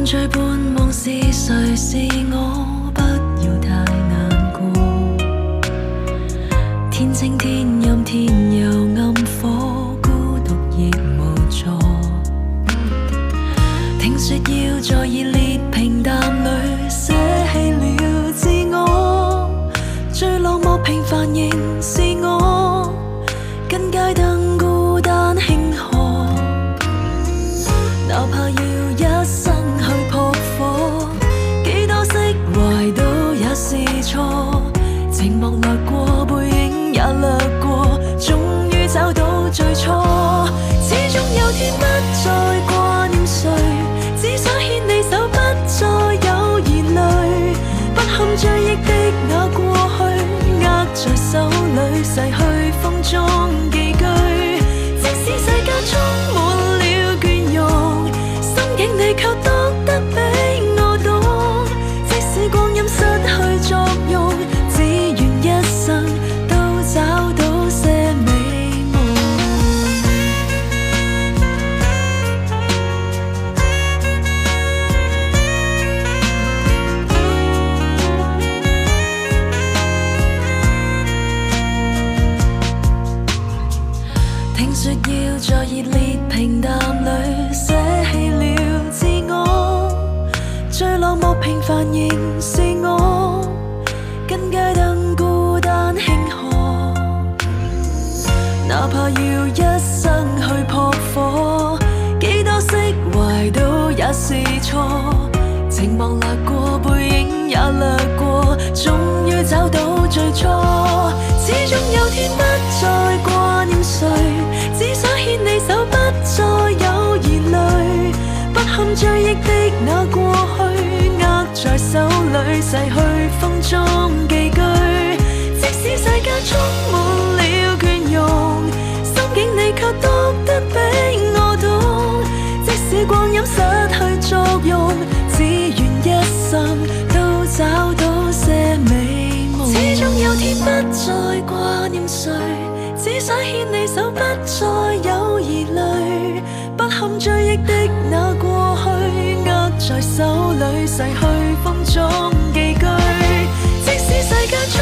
醉半夢是誰是我，不要太難過。天清天陰天又暗火，孤獨亦無助。聽說要在熱烈平淡裏捨棄了自我，最落寞平凡仍是我，跟街燈孤單輕喝，哪怕要一生去撲火，幾多釋懷都也是錯，情望掠過，背影也掠過，終於找到最初。始終有天不再掛念誰，只想牽你手，不再有疑慮，不堪追憶的那過去，握在手裏逝去風中寄居。即使世間充滿了倦容，心境你卻懂得比我懂。即使光陰失去作用，只願一生都找到些美夢。聽說要在熱烈平淡裏捨棄了自我，最落寞平凡仍是我，跟街燈孤單輕喝，哪怕要一生去撲火，幾多釋懷都也是錯，情望掠過，背影也掠過，終於找到最初。始終有天不再掛念誰，只想牽你手，不再有疑慮，不堪追憶的那過去，握在手裏逝去風中寄居。即使世間充滿了倦容，心境你卻懂得比我懂。即使光陰失去作用，只願一生都找到些美夢。始終有天不再掛念誰，只想牽你手，不再有疑慮，不堪追憶的那過去，握在手裏逝去風中寄居。即使世間充